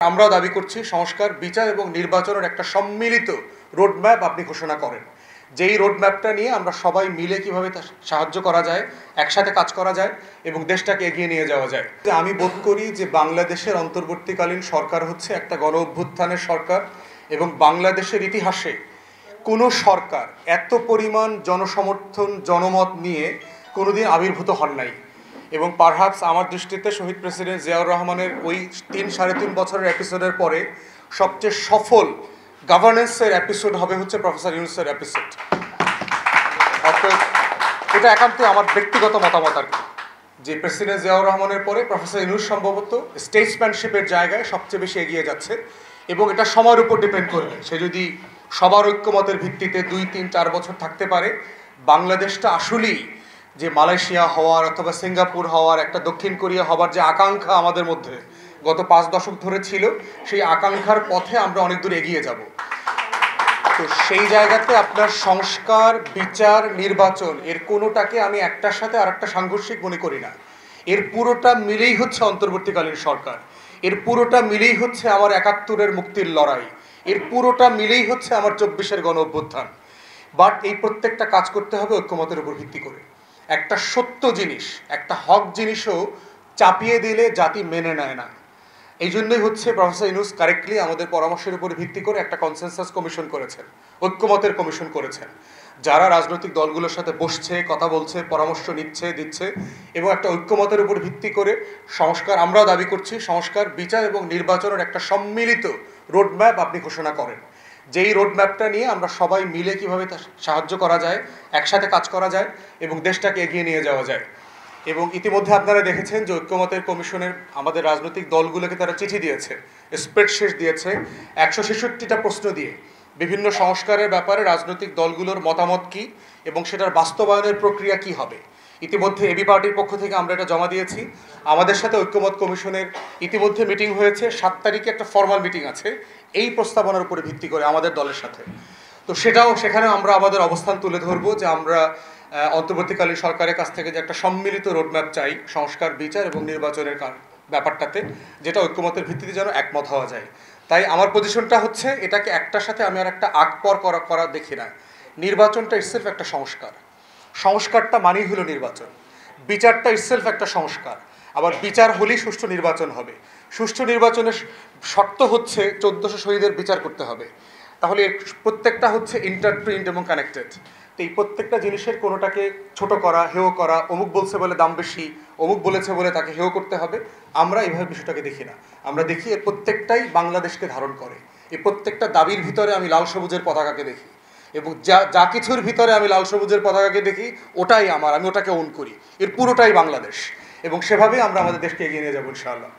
আমরাও দাবি করছি সংস্কার, বিচার এবং নির্বাচনের একটা সম্মিলিত রোডম্যাপ আপনি ঘোষণা করেন। যেই রোডম্যাপটা নিয়ে আমরা সবাই মিলে কিভাবে সাহায্য করা যায়, একসাথে কাজ করা যায় এবং দেশটাকে এগিয়ে নিয়ে যাওয়া যায়। আমি বোধ করি যে বাংলাদেশের অন্তর্বর্তীকালীন সরকার হচ্ছে একটা গণ অভ্যুত্থানের সরকার এবং বাংলাদেশের ইতিহাসে কোনো সরকার এত পরিমাণ জনসমর্থন, জনমত নিয়ে কোনোদিন আবির্ভূত হন নাই। এবং পারহ্যাপস আমার দৃষ্টিতে শহীদ প্রেসিডেন্ট জিয়াউর রহমানের ওই 3-3.5 বছরের এপিসোডের পরে সবচেয়ে সফল গভর্নেন্সের এপিসোড হবে হচ্ছে প্রফেসর ইউনূসের এপিসোড। অর্থাৎ এটা একান্তই আমার ব্যক্তিগত মতামত আর কি, যে প্রেসিডেন্ট জিয়াউর রহমানের পরে প্রফেসর ইউনূস সম্ভবত স্টেটসম্যানশিপের জায়গায় সবচেয়ে বেশি এগিয়ে যাচ্ছে এবং এটা সময়ের উপর ডিপেন্ড করবে। সে যদি সবার ঐক্যমতের ভিত্তিতে 2-3-4 বছর থাকতে পারে, বাংলাদেশটা আসলেই যে মালয়েশিয়া হওয়ার অথবা সিঙ্গাপুর হওয়ার, একটা দক্ষিণ কোরিয়া হবার যে আকাঙ্ক্ষা আমাদের মধ্যে গত 5 দশক ধরে ছিল, সেই আকাঙ্ক্ষার পথে আমরা অনেক দূর এগিয়ে যাব। তো সেই জায়গাতে আপনার সংস্কার, বিচার, নির্বাচন এর কোনোটাকে আমি একটার সাথে আর একটা সাংঘর্ষিক মনে করি না। এর পুরোটা মিলেই হচ্ছে অন্তর্বর্তীকালীন সরকার, এর পুরোটা মিলেই হচ্ছে আমার 71-এর মুক্তির লড়াই, এর পুরোটা মিলেই হচ্ছে আমার 24-এর গণ অভ্যুত্থান। বাট এই প্রত্যেকটা কাজ করতে হবে ঐক্যমতের উপর ভিত্তি করে। একটা সত্য জিনিস, একটা হক জিনিসও চাপিয়ে দিলে জাতি মেনে নেয় না। এই জন্যই হচ্ছে প্রফেসর ইউনূস কারেক্টলি আমাদের পরামর্শের উপর ভিত্তি করে একটা কনসেনসাস কমিশন করেছেন, ঐক্যমতের কমিশন করেছেন, যারা রাজনৈতিক দলগুলোর সাথে বসছে, কথা বলছে, পরামর্শ দিচ্ছে এবং একটা ঐক্যমতের উপর ভিত্তি করে সংস্কার, আমরাও দাবি করছি সংস্কার, বিচার এবং নির্বাচনের একটা সম্মিলিত রোডম্যাপ আপনি ঘোষণা করেন। যেই রোডম্যাপটা নিয়ে আমরা সবাই মিলে কিভাবে সাহায্য করা যায়, একসাথে কাজ করা যায় এবং দেশটাকে এগিয়ে নিয়ে যাওয়া যায়। এবং ইতিমধ্যে আপনারা দেখেছেন যে ঐক্যমতের কমিশনের আমাদের রাজনৈতিক দলগুলোকে তারা চিঠি দিয়েছে, স্প্রেডশিট দিয়েছে 166টা প্রশ্ন দিয়ে বিভিন্ন সংস্কারের ব্যাপারে রাজনৈতিক দলগুলোর মতামত কী এবং সেটার বাস্তবায়নের প্রক্রিয়া কি হবে। ইতিমধ্যে এবি পার্টির পক্ষ থেকে আমরা এটা জমা দিয়েছি। আমাদের সাথে ঐক্যমত কমিশনের ইতিমধ্যে মিটিং হয়েছে, 7 তারিখে একটা ফর্মাল মিটিং আছে এই প্রস্তাবনার উপরে ভিত্তি করে আমাদের দলের সাথে। তো সেখানে আমরা আমাদের অবস্থান তুলে ধরবো যে আমরা অন্তর্বর্তীকালীন সরকারের কাছ থেকে যে একটা সম্মিলিত রোডম্যাপ চাই সংস্কার, বিচার এবং নির্বাচনের ব্যাপারটাতে, যেটা ঐক্যমতের ভিত্তিতে যেন একমত হওয়া যায়। তাই আমার পজিশনটা হচ্ছে এটাকে একটার সাথে আমি আর একটা আকপর করা দেখি না। নির্বাচনটা ইটসেলফ একটা সংস্কার, সংস্কারটা মানেই হলো নির্বাচন। বিচারটা ইটসেলফ একটা সংস্কার, আবার বিচার হলেই সুষ্ঠু নির্বাচন হবে। সুষ্ঠু নির্বাচনের শর্ত হচ্ছে 1400 শহীদের বিচার করতে হবে। তাহলে প্রত্যেকটা হচ্ছে ইন্টারপ্রিন্ট এবং কানেক্টেড। তো এই প্রত্যেকটা জিনিসের কোনোটাকে ছোট করা, হেয় করা, অমুক বলছে বলে দাম বেশি, অমুক বলেছে বলে তাকে হেয় করতে হবে, আমরা এইভাবে বিষয়টাকে দেখি না। আমরা দেখি এর প্রত্যেকটাই বাংলাদেশকে ধারণ করে। এই প্রত্যেকটা দাবির ভিতরে আমি লাল সবুজের পতাকাকে দেখি এবং যা কিছুর ভিতরে আমি লাল সবুজের পতাকাকে দেখি ওটাই আমি ওটাকে ওন করি। এর পুরোটাই বাংলাদেশ এবং সেভাবেই আমরা আমাদের দেশকে এগিয়ে নিয়ে যাবো ইনশাআল্লাহ।